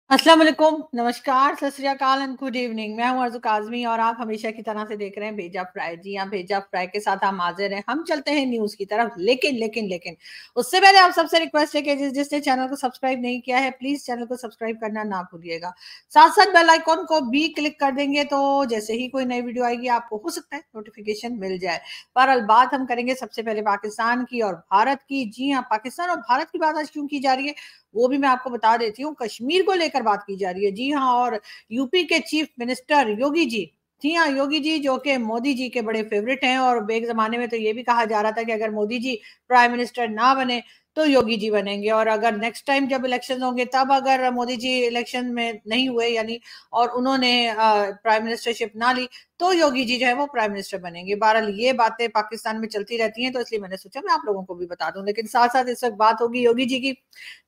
अस्सलाम वालेकुम, नमस्कार, सत श्री अकाल एंड गुड इवनिंग। मैं हूं अर्ज़ू काज़मी और आप हमेशा की तरह से देख रहे हैं भेजा फ्राई। जी हाँ, भेजा फ्राई के साथ हम हाज़िर हैं। हम चलते हैं न्यूज़ की तरफ, लेकिन उससे पहले आप सबसे रिक्वेस्ट है कि जिसने चैनल को सब्सक्राइब नहीं किया है, प्लीज़ चैनल को सब्सक्राइब करना ना भूलिएगा। साथ-साथ बेल आइकॉन को भी क्लिक कर देंगे तो जैसे ही कोई नई वीडियो आएगी आपको हो सकता है नोटिफ़िकेशन मिल जाए। बहरहाल बात हम करेंगे सबसे पहले पाकिस्तान की और भारत की। जी हाँ, पाकिस्तान और भारत की बात आज क्यों की जा रही है वो भी मैं आपको बता देती हूँ। कश्मीर को लेकर बात की जा रही है। जी हाँ, और यूपी के चीफ मिनिस्टर योगी जी, जी हाँ, योगी जी जो कि मोदी जी के बड़े फेवरेट हैं और एक ज़माने में तो ये भी कहा जा रहा था कि अगर मोदी जी प्राइम मिनिस्टर ना बने, तो योगी जी बनेंगे और अगर नेक्स्ट टाइम जब इलेक्शंस होंगे तब अगर मोदी जी इलेक्शन में नहीं हुए यानी और उन्होंने प्राइम मिनिस्टरशिप ना ली, तो योगी जी जो है वो प्राइम मिनिस्टर बनेंगे। बहरहाल ये बातें पाकिस्तान में चलती रहती हैं, तो इसलिए मैंने सोचा मैं आप लोगों को भी बता दूँ। लेकिन साथ-साथ इस वक़्त बात होगी योगी जी की,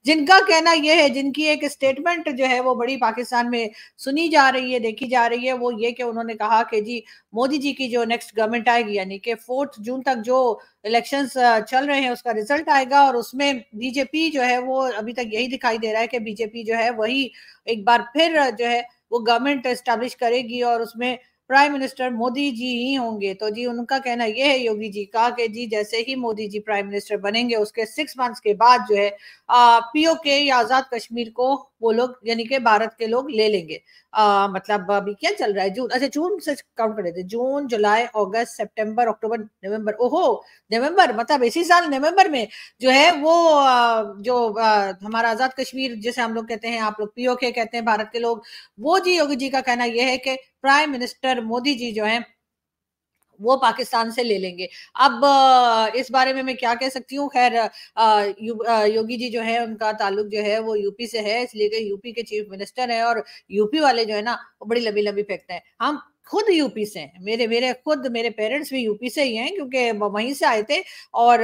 जिनका कहना ये है, जिनकी एक स्टेटमेंट जो है वो बड़ी पाकिस्तान में सुनी जा रही है, देखी जा रही है, वो ये कि उन्होंने कहा कि जी मोदी जी की जो नेक्स्ट गवर्नमेंट आएगी यानी कि 4th जून तक जो इलेक्शंस चल रहे हैं उसका रिजल्ट आएगा और उसमें बीजेपी जो है वो अभी तक यही दिखाई दे रहा है कि बीजेपी जो है वही एक बार फिर जो है वो गवर्नमेंट एस्टेब्लिश करेगी और उसमें प्राइम मिनिस्टर मोदी जी ही होंगे। तो जी उनका कहना ये है योगी जी का कि जी जैसे ही मोदी जी प्राइम मिनिस्टर बनेंगे उसके 6 मंथ्स के बाद जो है पीओके या आज़ाद कश्मीर को वो लोग यानी कि भारत के लोग ले लेंगे। मतलब अभी क्या चल रहा है जून, अच्छा जून से काउंट कर लेते हैं, जून, जुलाई, अगस्त, सितंबर, अक्टूबर, नवंबर, ओहो! नवंबर मतलब इसी साल नवंबर में जो है वो हमारा आज़ाद कश्मीर जिसे हम लोग कहते हैं, आप लोग पीओके कहते हैं भारत के लोग, वो जी योगी जी का कहना ये है कि प्राइम मिनिस्टर मोदी जी जो हैं वो पाकिस्तान से ले लेंगे। अब इस बारे में मैं क्या कह सकती हूँ, ख़ैर योगी जी जो है उनका ताल्लुक जो है वो यूपी से है, इसलिए कि यूपी के चीफ मिनिस्टर हैं और यूपी वाले जो है ना वो बड़ी लंबी-लंबी फेंकते हैं। हम खुद यूपी से हैं, मेरे पेरेंट्स भी यूपी से ही हैं क्योंकि वहीं से आए थे और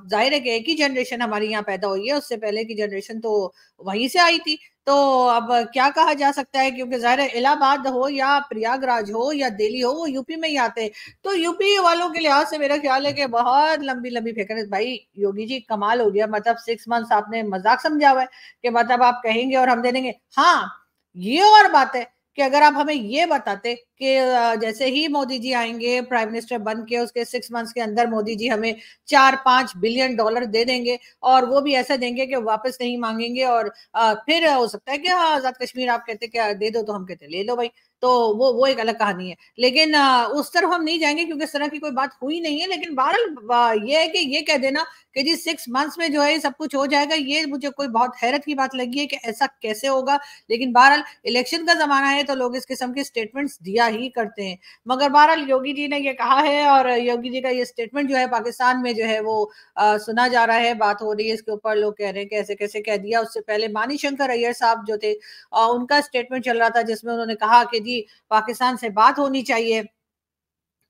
ज़ाहिर है कि एक ही जनरेशन हमारी यहाँ पैदा हुई है, उससे पहले की जनरेशन तो वहीं से आई थी। तो अब क्या कहा जा सकता है, क्योंकि ज़ाहिर है इलाहाबाद हो या प्रयागराज हो या दिल्ली हो, वो यूपी में ही आते हैं। तो यूपी वालों के लिहाज से मेरा ख्याल है कि बहुत लंबी-लंबी फेंक रहे हैं। भाई योगी जी कमाल हो गया, मतलब 6 मंथ्स आपने मज़ाक समझा हुआ है कि मतलब आप कहेंगे और हम दे देंगे। हाँ, ये और बात है कि अगर आप हमें ये बताते कि जैसे ही मोदी जी आएँगे प्राइम मिनिस्टर बन के उसके 6 मंथ्स के अंदर मोदी जी हमें 4-5 बिलियन डॉलर दे देंगे और वो भी ऐसा देंगे कि वापस नहीं माँगेंगे और फिर हो सकता है कि हाँ, आज़ाद कश्मीर आप कहते कि दे दो, तो हम कहते ले लो भाई। तो वो एक अलग कहानी है। लेकिन उस तरफ हम नहीं जाएँगे क्योंकि इस तरह की कोई बात हुई नहीं है। लेकिन बहरहाल ये है कि ये कह देना कि जी 6 मंथ्स में जो है ये सब कुछ हो जाएगा, ये मुझे कोई बहुत हैरत की बात लगी है कि ऐसा कैसे होगा? लेकिन बहरहाल इलेक्शन का ज़माना है तो लोग इस किस्म के स्टेटमेंट्स दिया ही करते हैं। मगर बहरहाल योगी जी ने ये कहा है और योगी जी का ये स्टेटमेंट जो है पाकिस्तान में जो है वो सुना जा रहा है, बात हो रही है इसके ऊपर, लोग कह रहे हैं कि ऐसे कैसे कह दिया। उससे पहले मानीशंकर अय्यर साहब जो थे उनका स्टेटमेंट चल रहा था जिसमें उन्होंने कहा कि जी पाकिस्तान से बात होनी चाहिए।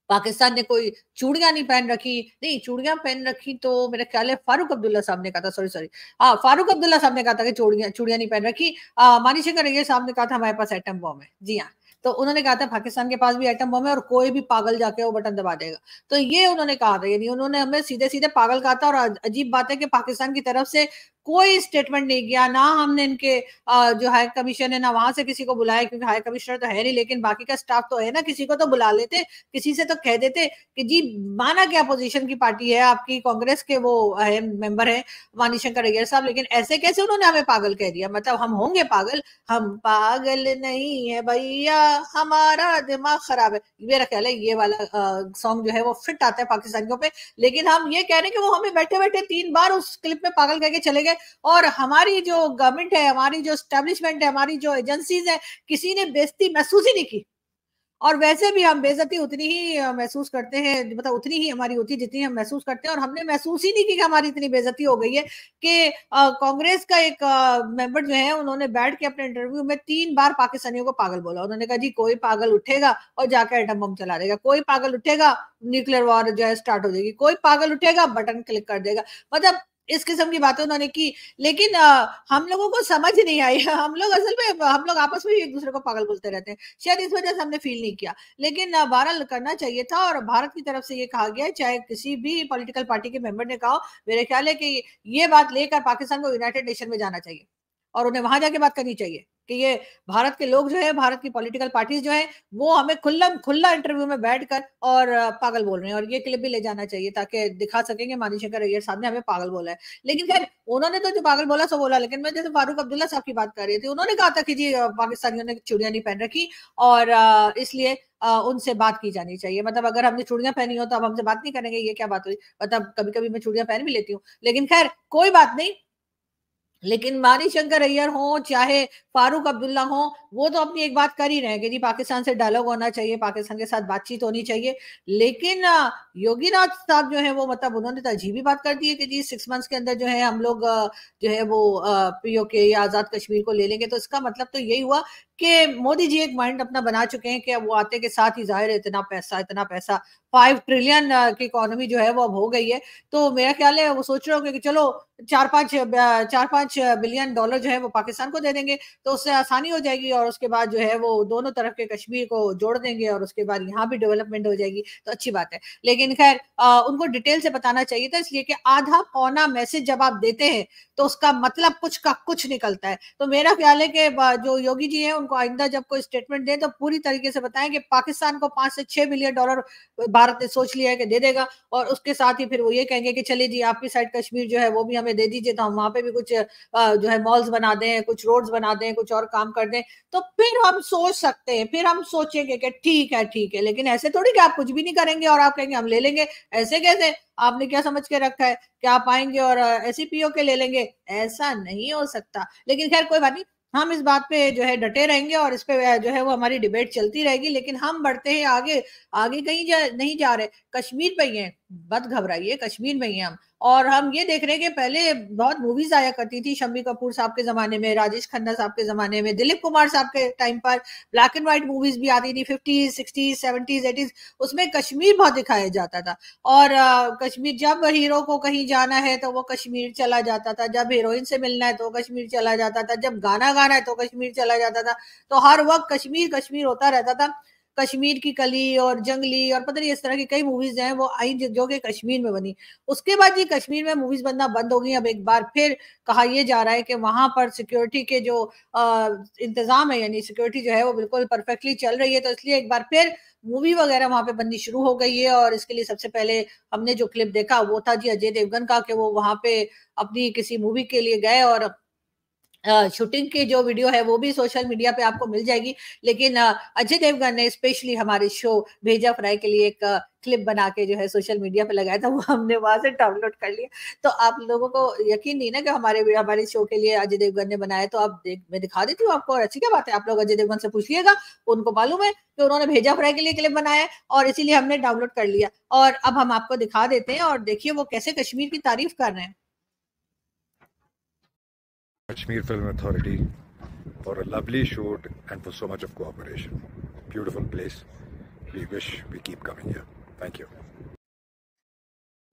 पाकिस्तान ने कोई चूड़ियाँ नहीं पहन रखी, नहीं चूड़ियाँ पहन रखी तो मेरा ख्याल है फारूक अब्दुल्ला साहब ने कहा था, सॉरी। हाँ, फारूक अब्दुल्ला साहब ने कहा था कि चूड़ियाँ चूड़ियाँ नहीं पहन रखी। मानीशंकर अय्यर साहब ने कहा था हमारे पास एटम बम है। जी हाँ, तो उन्होंने कहा था पाकिस्तान के पास भी एटम बम है और कोई भी पागल जाके वो बटन दबा देगा। तो ये उन्होंने कहा था, यानी उन्होंने हमें सीधे-सीधे पागल कहा था और अजीब बात है कि पाकिस्तान की तरफ से कोई स्टेटमेंट नहीं किया, ना हमने इनके जो हाई कमीशन है ना वहाँ से किसी को बुलाया क्योंकि हाई कमिश्नर तो है नहीं, लेकिन बाकी का स्टाफ तो है ना, किसी को तो बुला लेते, किसी से तो कह देते कि जी माना क्या अपोजिशन की पार्टी है आपकी, कांग्रेस के वो है मेंबर है मानीशंकर अय्यर साहब, लेकिन ऐसे कैसे उन्होंने हमें पागल कह दिया? मतलब हम होंगे पागल? हम पागल नहीं है भैया, हमारा दिमाग खराब है। मेरा ख्याल है ये वाला सॉन्ग जो है वो फिट आता है पाकिस्तानियों पे। लेकिन हम ये कह रहे हैं कि वो हमें बैठे-बैठे 3 बार उस क्लिप में पागल कह के चले गए और हमारी जो गवर्नमेंट है, हमारी जो एस्टेब्लिशमेंट है, हमारी जो एजेंसीज़ हैं, किसी ने बेइज़्ज़ती महसूस ही नहीं की। और वैसे भी हम बेइज़्ज़ती उतनी ही महसूस करते हैं, मतलब उतनी ही हमारी होती है जितनी हम महसूस करते हैं और हमने महसूस ही नहीं की कि हमारी इतनी बेइज़्ज़ती हो गई है कि कांग्रेस का एक मेंबर जो है उन्होंने बैठ के अपने इंटरव्यू में 3 बार पाकिस्तानियों को पागल बोला। उन्होंने कहा जी कोई पागल उठेगा और जाकर एटम बम चला देगा, कोई पागल उठेगा न्यूक्लियर वॉर जो है स्टार्ट हो जाएगी, कोई पागल उठेगा बटन क्लिक कर देगा। मतलब इस किस्म की बातें उन्होंने की, लेकिन हम लोगों को समझ नहीं आई। हम लोग असल में हम लोग आपस में ही एक-दूसरे को पागल बोलते रहते हैं। शायद इस वजह से हमने फ़ील नहीं किया। लेकिन बहरहाल करना चाहिए था और भारत की तरफ से ये कहा गया है, चाहे किसी भी पॉलिटिकल पार्टी के मेंबर ने कहा हो, मेरे ख्याल है कि ये बात लेकर पाकिस्तान को यूनाइटेड नेशन में जाना चाहिए और उन्हें वहाँ जाके बात करनी चाहिए। कि ये भारत के लोग जो है, भारत की पॉलिटिकल पार्टीज जो है, वो हमें खुला खुला इंटरव्यू में बैठकर और पागल बोल रहे हैं, और ये क्लिप भी ले जाना चाहिए ताकि दिखा सकेंगे मणिशंकर अय्यर साहब ने हमें पागल बोला है। लेकिन खैर उन्होंने तो जो पागल बोला सो बोला, लेकिन मैं जैसे फारूक अब्दुल्ला साहब की बात कर रही थी, उन्होंने कहा था कि जी पाकिस्तानियों ने चूड़ियां नहीं पहन रखी और इसलिए उनसे बात की जानी चाहिए। मतलब अगर हमने चूड़ियां पहनी हो तो अब हमसे बात नहीं करेंगे, ये क्या बात हुई? मतलब कभी कभी मैं चूड़ियां पहन भी लेती हूँ, लेकिन खैर कोई बात नहीं। लेकिन मणिशंकर अय्यर हो चाहे फारूक अब्दुल्ला हो, वो तो अपनी एक बात कर ही रहे हैं कि जी पाकिस्तान से डायलॉग होना चाहिए, पाकिस्तान के साथ बातचीत होनी चाहिए। लेकिन योगीनाथ साहब जो है वो, मतलब उन्होंने तो अजीब ही बात कर दी है कि जी 6 मंथ्स के अंदर जो है हम लोग जो है वो पीओके या आजाद कश्मीर को ले लेंगे। तो इसका मतलब तो यही हुआ कि मोदी जी एक माइंड अपना बना चुके हैं कि वो आते के साथ ही जाहिर है इतना पैसा 5 ट्रिलियन की इकोनॉमी जो है वो अब हो गई है। तो मेरा ख्याल है वो सोच रहे होंगे कि चलो 4-5 बिलियन डॉलर जो है वो पाकिस्तान को दे देंगे, तो उससे आसानी हो जाएगी, और उसके बाद जो है वो दोनों तरफ के कश्मीर को जोड़ देंगे और उसके बाद यहाँ भी डेवलपमेंट हो जाएगी, तो अच्छी बात है। लेकिन खैर उनको डिटेल से बताना चाहिए था, इसलिए कि आधा पौना मैसेज जब आप देते हैं तो उसका मतलब कुछ का कुछ निकलता है। तो मेरा ख्याल है कि जो योगी जी है उनको आइंदा जब कोई स्टेटमेंट दे तो पूरी तरीके से बताएं कि पाकिस्तान को 5 से 6 बिलियन डॉलर भारत ने सोच लिया है कि दे देगा, और उसके साथ ही फिर वो ये कहेंगे कि चलिए जी आपकी साइड कश्मीर जो है वो भी हमें दे दीजिए, तो हम वहां पे भी कुछ जो है मॉल्स बना दें, कुछ रोड्स बना दें, कुछ और काम कर दें, तो फिर हम सोच सकते हैं, फिर हम सोचेंगे कि ठीक है। लेकिन ऐसे थोड़ी कि आप कुछ भी नहीं करेंगे और आप कहेंगे हम ले लेंगे, ऐसे कैसे? आपने क्या समझ के रखा है कि आप आएंगे और ऐसी पीओ के ले लेंगे? ऐसा नहीं हो सकता। लेकिन खैर कोई बात नहीं, हम इस बात पे जो है डटे रहेंगे और इस पे जो है वो हमारी डिबेट चलती रहेगी। लेकिन हम बढ़ते हैं आगे, आगे कहीं नहीं जा रहे, कश्मीर पे ही हैं। मत घबराइए, कश्मीर में ही हैं हम। और हम ये देख रहे हैं कि पहले बहुत मूवीज आया करती थी, शम्मी कपूर साहब के जमाने में, राजेश खन्ना साहब के जमाने में, दिलीप कुमार साहब के टाइम पर ब्लैक एंड व्हाइट मूवीज भी आती थी 50s 60s 70s 80s, उसमें कश्मीर बहुत दिखाया जाता था। और कश्मीर, जब हीरो को कहीं जाना है तो वो कश्मीर चला जाता था, जब हीरोइन से मिलना है तो कश्मीर चला जाता था, जब गाना गाना है तो कश्मीर चला जाता था। तो हर वक्त कश्मीर कश्मीर होता रहता था। कश्मीर की कली और जंगली और पता नहीं इस तरह की कई मूवीज हैं वो आई जो कि कश्मीर में बनी। उसके बाद ये कश्मीर में मूवीज बनना बंद हो गई। अब एक बार फिर कहा यह जा रहा है कि वहां पर सिक्योरिटी के जो इंतजाम है, यानी सिक्योरिटी जो है वो बिल्कुल परफेक्टली चल रही है, तो इसलिए एक बार फिर मूवी वगैरह वहां पे बननी शुरू हो गई है। और इसके लिए सबसे पहले हमने जो क्लिप देखा वो था जी अजय देवगन का, कि वो वहां पे अपनी किसी मूवी के लिए गए, और शूटिंग की जो वीडियो है वो भी सोशल मीडिया पे आपको मिल जाएगी। लेकिन अजय देवगन ने स्पेशली हमारे शो भेजा फ्राई के लिए एक क्लिप बना के जो है सोशल मीडिया पे लगाया था, वो हमने वहां से डाउनलोड कर लिया। तो आप लोगों को यकीन नहीं ना कि हमारे शो के लिए अजय देवगन ने बनाया, तो आप मैं दिखा देती हूँ आपको, और अच्छी क्या बात है, आप लोग अजय देवगन से पूछ लिएगा, उनको मालूम है कि उन्होंने भेजा फ्राई के लिए क्लिप बनाया है, और इसीलिए हमने डाउनलोड कर लिया। और अब हम आपको दिखा देते हैं, और देखिए वो कैसे कश्मीर की तारीफ कर रहे हैं। Kashmir Film Authority for a lovely shoot and for so much of cooperation. Beautiful place. We wish we keep coming here. Thank you.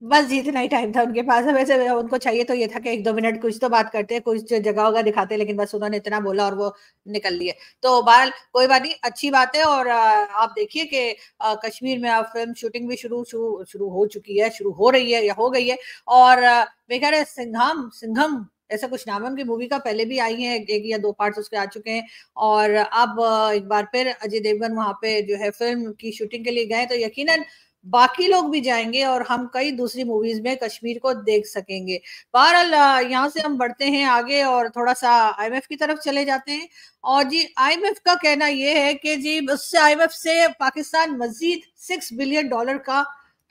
बस जी इतना ही टाइम था उनके पास। वैसे उनको चाहिए तो ये था कि 1-2 मिनट कुछ तो बात करते हैं, कुछ जगह होगा दिखाते हैं, लेकिन बस उन्होंने इतना बोला और वो निकल लिए। तो बहरहाल कोई बात नहीं, अच्छी बात है। और आप देखिए कि कश्मीर में अब फिल्म शूटिंग भी शुरू हो चुकी है, शुरू हो रही है या हो गई है। और मेरे ख्याल है सिंघम ऐसा कुछ नाम है उनकी मूवी का, पहले भी आई है, 1 या 2 पार्ट्स उसके आ चुके हैं। और अब एक बार फिर अजय देवगन वहां पे जो है फिल्म की शूटिंग के लिए गए, तो यकीनन बाकी लोग भी जाएंगे और हम कई दूसरी मूवीज में कश्मीर को देख सकेंगे। बहरहाल यहाँ से हम बढ़ते हैं आगे और थोड़ा सा आईएमएफ की तरफ चले जाते हैं। और जी आईएमएफ का कहना यह है कि जी उससे आईएमएफ से पाकिस्तान मजीद $6 बिलियन का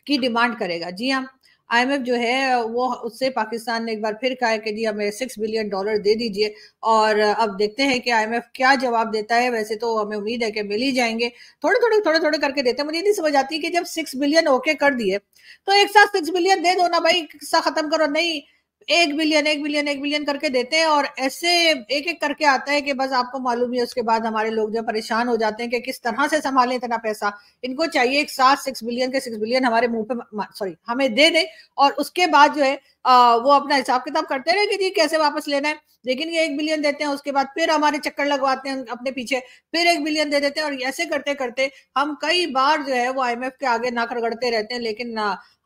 की डिमांड करेगा। जी हाँ, आईएमएफ जो है वो उससे पाकिस्तान ने एक बार फिर कहा है कि जी हमें $6 बिलियन दे दीजिए। और अब देखते हैं कि आईएमएफ क्या जवाब देता है। वैसे तो हमें उम्मीद है कि मिल ही जाएंगे, थोड़े थोड़े करके देते हैं। मुझे नहीं समझ आती कि जब 6 बिलियन ओके कर दिए तो एक साथ 6 बिलियन दे दो ना भाई, किस्सा खत्म करो। नहीं, 1 बिलियन करके देते हैं, और ऐसे एक एक करके आता है कि बस आपको मालूम ही है। उसके बाद हमारे लोग जो परेशान हो जाते हैं कि किस तरह से संभालें इतना पैसा। इनको चाहिए एक साथ 6 बिलियन के 6 बिलियन हमारे मुंह पे, सॉरी, हमें दे दे, और उसके बाद जो है वो अपना हिसाब किताब करते रहे कि जी कैसे वापस लेना है, लेकिन ये 1 बिलियन देते हैं, उसके बाद फिर हमारे चक्कर लगवाते हैं अपने पीछे, फिर 1 बिलियन दे देते हैं, और ऐसे करते करते हम कई बार जो है वो IMF के आगे नाक रगड़ते रहते हैं, लेकिन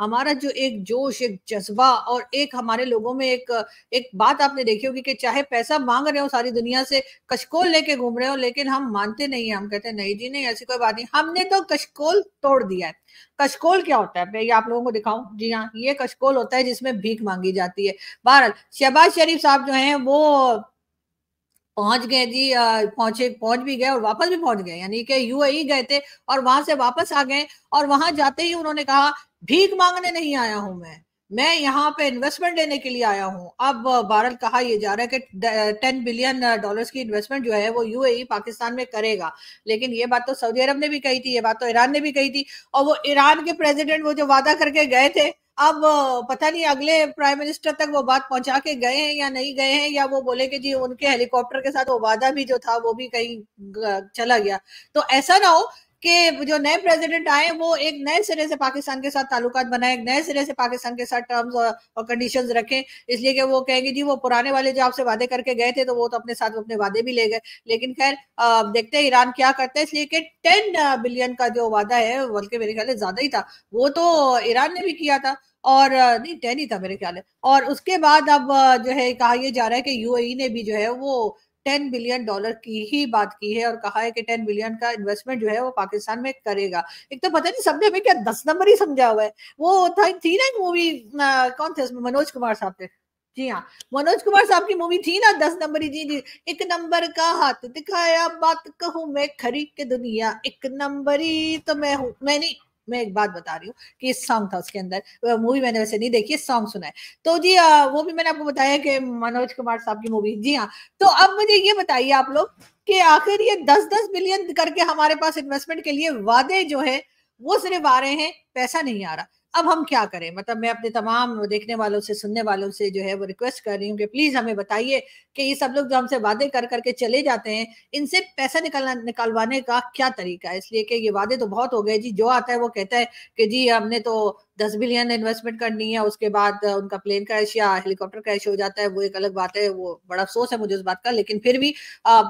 हमारा जो एक जोश, एक जज्बा, और एक हमारे लोगों में एक एक बात आपने देखी होगी कि चाहे पैसा मांग रहे हो सारी दुनिया से, कशकोल लेके घूम रहे हो, लेकिन हम मानते नहीं है। हम कहते हैं नहीं जी नहीं, ऐसी कोई बात नहीं, हमने तो कशकोल तोड़ दिया है। कशकोल क्या होता है, मैं ये आप लोगों को दिखाऊं? जी हाँ, ये कशकोल होता है जिसमें भीख मांगी जाती है। बहरहाल शहबाज शरीफ साहब जो हैं वो पहुंच गए जी, पहुंच भी गए और वापस भी पहुंच गए, यानी कि UAE गए थे और वहां से वापस आ गए, और वहां जाते ही उन्होंने कहा भीख मांगने नहीं आया हूं मैं यहाँ पे इन्वेस्टमेंट लेने के लिए आया हूं। अब भारत कहा यह जा रहा है कि $10 बिलियन की इन्वेस्टमेंट जो है वो UAE पाकिस्तान में करेगा, लेकिन ये बात तो सऊदी अरब ने भी कही थी, ये बात तो ईरान ने भी कही थी, और वो ईरान के प्रेसिडेंट वो जो वादा करके गए थे, अब पता नहीं अगले प्राइम मिनिस्टर तक वो बात पहुंचा के गए हैं या नहीं गए हैं, या वो बोले कि जी उनके हेलीकॉप्टर के साथ वो वादा भी जो था वो भी कहीं चला गया। तो ऐसा ना हो कि जो नए प्रेसिडेंट आए वो एक नए सिरे से पाकिस्तान के साथ ताल्लुकात बनाए, एक नए सिरे से पाकिस्तान के साथ टर्म्स और कंडीशंस रखें, इसलिए कि वो कहेंगे जी वो पुराने वाले जो आपसे वादे करके गए थे तो वो तो अपने साथ अपने वादे भी ले गए। लेकिन खैर देखते हैं ईरान क्या करता है, इसलिए कि 10 बिलियन का जो वादा है, बल्कि मेरे ख्याल ज्यादा ही था, वो तो ईरान ने भी किया था, और नहीं 10 ही था मेरे ख्याल है। और उसके बाद अब जो है कहा यह जा रहा है कि UAE ने भी जो है वो $10 बिलियन की ही बात की है, और कहा है कि 10 बिलियन का इन्वेस्टमेंट जो है वो पाकिस्तान में करेगा। एक तो पता नहीं सबने हमें क्या 10 नंबर ही समझा हुआ है। वो थी ना एक मूवी, कौन थे उसमें, मनोज कुमार साहब थे। जी हाँ, मनोज कुमार साहब की मूवी थी ना 10 नंबरी। जी जी, 1 नंबर का हाथ दिखाया, बात कहूं मैं खरी के दुनिया 1 नंबरी तो मैं नहीं, मैं एक बात बता रही हूँ कि सॉन्ग था उसके अंदर। मूवी मैंने वैसे नहीं देखी, सॉन्ग सुना है। तो जी वो भी मैंने आपको बताया कि मनोज कुमार साहब की मूवी। जी हाँ, तो अब मुझे ये बताइए आप लोग कि आखिर ये 10-10 बिलियन करके हमारे पास इन्वेस्टमेंट के लिए वादे जो है वो सिर्फ आ रहे हैं, पैसा नहीं आ रहा। अब हम क्या करें? मतलब मैं अपने तमाम देखने वालों से, सुनने वालों से जो है वो रिक्वेस्ट कर रही हूँ कि प्लीज हमें बताइए कि ये सब लोग जो हमसे वादे कर करके चले जाते हैं, इनसे पैसा निकलवाने का क्या तरीका है? इसलिए कि ये वादे तो बहुत हो गए जी, जो आता है वो कहता है कि जी हमने तो 10 बिलियन इन्वेस्टमेंट करनी है, उसके बाद उनका प्लेन क्रैश या हेलीकॉप्टर क्रैश हो जाता है, वो एक अलग बात है, वो बड़ा अफसोस है मुझे उस बात का। लेकिन फिर भी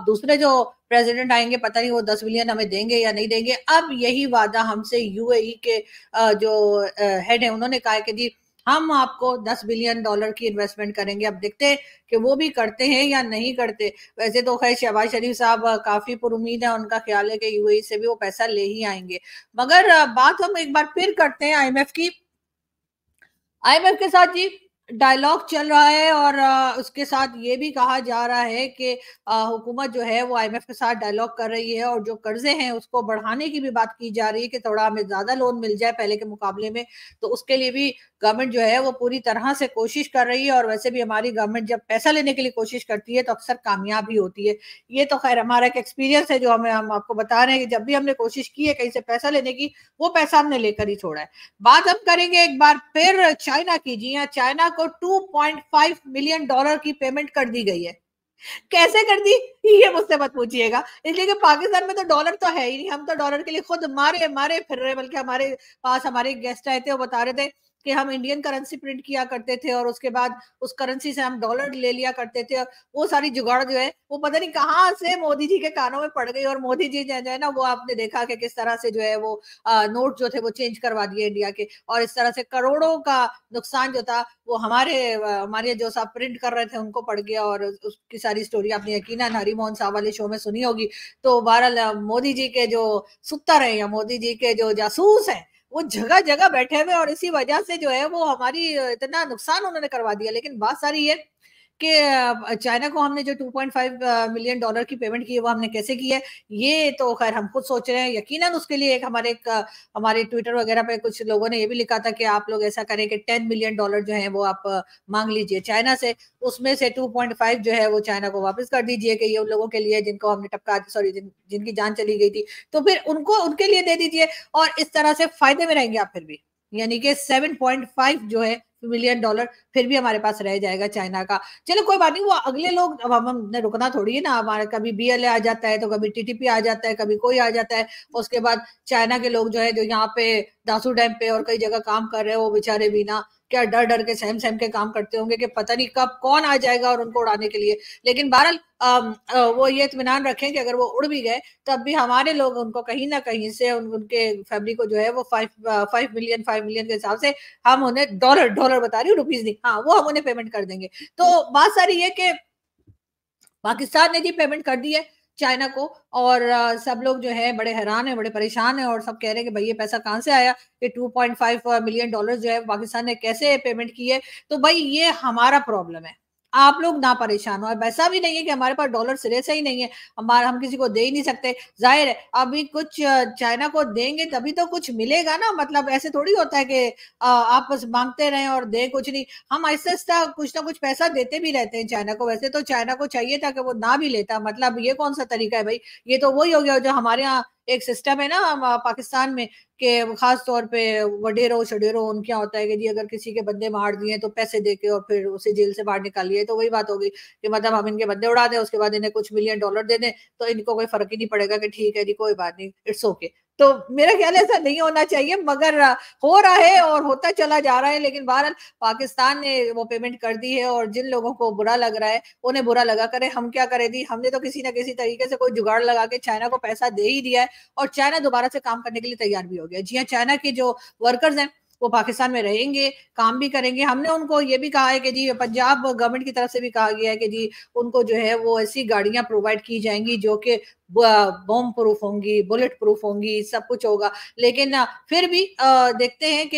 दूसरे जो प्रेसिडेंट आएंगे पता नहीं वो 10 बिलियन हमें देंगे या नहीं देंगे। अब यही वादा हमसे UAE के जो हेड है उन्होंने कहा है कि जी हम आपको $10 बिलियन की इन्वेस्टमेंट करेंगे। अब देखते हैं कि वो भी करते हैं या नहीं करते। वैसे तो खैर शहबाज शरीफ साहब काफी पुरुमीद है, उनका ख्याल है कि UAE से भी वो पैसा ले ही आएंगे। मगर बात हम एक बार फिर करते हैं IMF की। IMF के साथ जी डायलॉग चल रहा है, और उसके साथ ये भी कहा जा रहा है कि हुकूमत जो है वो IMF के साथ डायलॉग कर रही है, और जो कर्जे हैं उसको बढ़ाने की भी बात की जा रही है कि थोड़ा हमें ज्यादा लोन मिल जाए पहले के मुकाबले में। तो उसके लिए भी गवर्नमेंट जो है वो पूरी तरह से कोशिश कर रही है, और वैसे भी हमारी गवर्नमेंट जब पैसा लेने के लिए कोशिश करती है तो अक्सर कामयाब ही होती है। ये तो खैर हमारा एक एक्सपीरियंस है जो हम आपको बता रहे हैं कि जब भी हमने कोशिश की है कहीं से पैसा लेने की, वो पैसा हमने लेकर ही छोड़ा है। बात हम करेंगे एक बार फिर चाइना की। जी हाँ, चाइना को $2.5 मिलियन की पेमेंट कर दी गई है। कैसे कर दी ये मुझसे मत पूछिएगा, इसलिए कि पाकिस्तान में तो डॉलर तो है ही नहीं। हम तो डॉलर के लिए खुद मारे मारे फिर रहे, बल्कि हमारे पास हमारे गेस्ट आए थे, वो बता रहे थे कि हम इंडियन करेंसी प्रिंट किया करते थे और उसके बाद उस करेंसी से हम डॉलर ले लिया करते थे, और वो सारी जुगाड़ जो है वो पता नहीं कहाँ से मोदी जी के कानों में पड़ गई, और मोदी जी जो है ना वो आपने देखा कि किस तरह से जो है वो नोट जो थे वो चेंज करवा दिए इंडिया के, और इस तरह से करोड़ों का नुकसान जो था वो हमारे जो साहब प्रिंट कर रहे थे उनको पड़ गया। और उसकी सारी स्टोरी आपने यकीनन हरिमोहन साहब वाले शो में सुनी होगी। तो बहरहाल मोदी जी के जो सुत्तर है या मोदी जी के जो जासूस है वो जगह जगह बैठे हुए, और इसी वजह से जो है वो हमारी इतना नुकसान उन्होंने करवा दिया। लेकिन बात सारी है कि चाइना को हमने जो $2.5 मिलियन की पेमेंट की है वो हमने कैसे की है, ये तो खैर हम खुद सोच रहे हैं। यकीनन उसके लिए एक हमारे ट्विटर वगैरह पे कुछ लोगों ने ये भी लिखा था कि आप लोग ऐसा करें कि $10 मिलियन जो है वो आप मांग लीजिए चाइना से, उसमें से 2.5 जो है वो चाइना को वापस कर दीजिए कि ये उन लोगों के लिए जिनको हमने टपका, सॉरी जिनकी जान चली गई थी, तो फिर उनको उनके लिए दे दीजिए, और इस तरह से फायदे में रहेंगे आप फिर भी। यानी कि 7.5 जो है $1 मिलियन फिर भी हमारे पास रह जाएगा चाइना का। चलो कोई बात नहीं, वो अगले लोग, अब हमने रुकना थोड़ी है ना, हमारा कभी BLA आ जाता है तो कभी TTP आ जाता है, कभी कोई आ जाता है। उसके बाद चाइना के लोग जो है जो यहाँ पे दासू डैम पे और कई जगह काम कर रहे हैं वो बेचारे भी ना क्या डर डर के सहम सहम के काम करते होंगे कि पता नहीं कब कौन आ जाएगा और उनको उड़ाने के लिए। लेकिन बहरहाल वो ये इत्मीनान रखें कि अगर वो उड़ भी गए तब भी हमारे लोग उनको कहीं ना कहीं से उनके फैमिली को जो है वो 5 मिलियन के हिसाब से हम उन्हें डॉलर डॉलर बता रही हूँ, रुपीज नहीं, हाँ वो हम उन्हें पेमेंट कर देंगे। तो बात सारी ये कि पाकिस्तान ने जी पेमेंट कर दी है चाइना को, और सब लोग जो है बड़े हैरान है, बड़े परेशान है, और सब कह रहे हैं कि भाई ये पैसा कहां से आया, ये 2.5 मिलियन डॉलर जो है पाकिस्तान ने कैसे पेमेंट की है। तो भाई ये हमारा प्रॉब्लम है, आप लोग ना परेशान हो। वैसा भी नहीं है कि हमारे पास डॉलर सिरे से ही नहीं है, हमारा हम किसी को दे ही नहीं सकते। जाहिर है अभी कुछ चाइना को देंगे तभी तो कुछ मिलेगा ना, मतलब ऐसे थोड़ी होता है कि आप बस मांगते रहें और दे कुछ नहीं। हम ऐसे ऐसा कुछ ना कुछ पैसा देते भी रहते हैं चाइना को। वैसे तो चाइना को चाहिए था कि वो ना भी लेता, मतलब ये कौन सा तरीका है भाई। ये तो वही हो गया जो हमारे यहाँ एक सिस्टम है ना पाकिस्तान में, कि खास तौर पे वडेरो शडेरो उनके यहाँ होता है कि जी अगर किसी के बंदे मार दिए तो पैसे देके और फिर उसे जेल से बाहर निकाल लिए। तो वही बात होगी कि मतलब हम इनके बंदे उड़ा दें, उसके बाद इन्हें कुछ मिलियन डॉलर दे दें तो इनको कोई फर्क ही नहीं पड़ेगा कि ठीक है जी कोई बात नहीं, इट्स ओके। तो मेरा ख्याल ऐसा नहीं होना चाहिए, मगर हो रहा है और होता चला जा रहा है। लेकिन बहरहाल पाकिस्तान ने वो पेमेंट कर दी है, और जिन लोगों को बुरा लग रहा है उन्हें बुरा लगा करे, हम क्या करें दी, हमने तो किसी ना किसी तरीके से कोई जुगाड़ लगा के चाइना को पैसा दे ही दिया है, और चाइना दोबारा से काम करने के लिए तैयार भी हो गया। जी हाँ, चाइना के जो वर्कर्स हैं वो पाकिस्तान में रहेंगे, काम भी करेंगे। हमने उनको ये भी कहा है कि जी पंजाब गवर्नमेंट की तरफ से भी कहा गया है कि जी उनको जो है वो ऐसी गाड़ियां प्रोवाइड की जाएंगी जो कि बॉम्ब प्रूफ होंगी, बुलेट प्रूफ होंगी, सब कुछ होगा। लेकिन फिर भी देखते हैं कि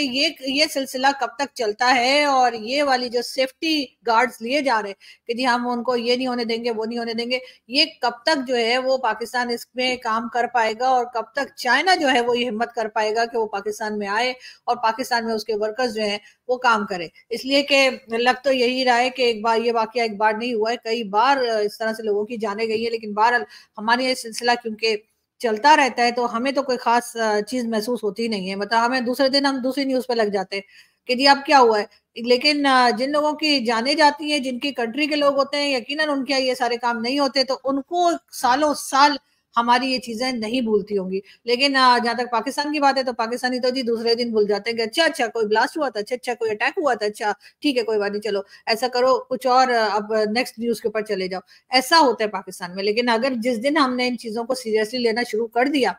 ये सिलसिला कब तक चलता है, और ये वाली जो सेफ्टी गार्ड्स लिए जा रहे हैं कि जी हम उनको ये नहीं होने देंगे, वो नहीं होने देंगे, ये कब तक जो है वो पाकिस्तान इसमें काम कर पाएगा, और कब तक चाइना जो है वो ये हिम्मत कर पाएगा कि वो पाकिस्तान में आए और पाकिस्तान में उसके वर्कर्स जो हैं वो काम करे। इसलिए कि लग तो यही रहा है कि एक बार ये वाकया एक बार नहीं हुआ है, कई बार इस तरह से लोगों की जाने गई है। लेकिन बहरहाल हमारे ये सिलसिला क्योंकि चलता रहता है तो हमें तो कोई खास चीज महसूस होती नहीं है, मतलब हमें दूसरे दिन हम दूसरी न्यूज पे लग जाते हैं कि जी अब क्या हुआ है। लेकिन जिन लोगों की जाने जाती है, जिनकी कंट्री के लोग होते हैं, यकीनन उनके ये सारे काम नहीं होते, तो उनको सालों साल हमारी ये चीजें नहीं भूलती होंगी। लेकिन जहां तक पाकिस्तान की बात है तो पाकिस्तानी तो जी दूसरे दिन भूल जाते हैं कि अच्छा अच्छा कोई ब्लास्ट हुआ था, अच्छा अच्छा कोई अटैक हुआ था, अच्छा ठीक है कोई बात नहीं, चलो ऐसा करो कुछ और, अब नेक्स्ट न्यूज के ऊपर चले जाओ। ऐसा होता है पाकिस्तान में। लेकिन अगर जिस दिन हमने इन चीजों को सीरियसली लेना शुरू कर दिया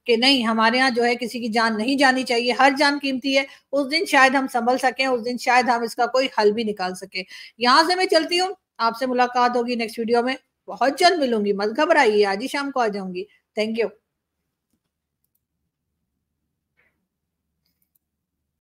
कि नहीं हमारे यहाँ जो है किसी की जान नहीं जानी चाहिए, हर जान कीमती है, उस दिन शायद हम संभल सकें, उस दिन शायद हम इसका कोई हल भी निकाल सके। यहां से मैं चलती हूँ, आपसे मुलाकात होगी नेक्स्ट वीडियो में, बहुत जल्द मिलूंगी, मत घबराइए, आज ही शाम को आ जाऊंगी। Thank you.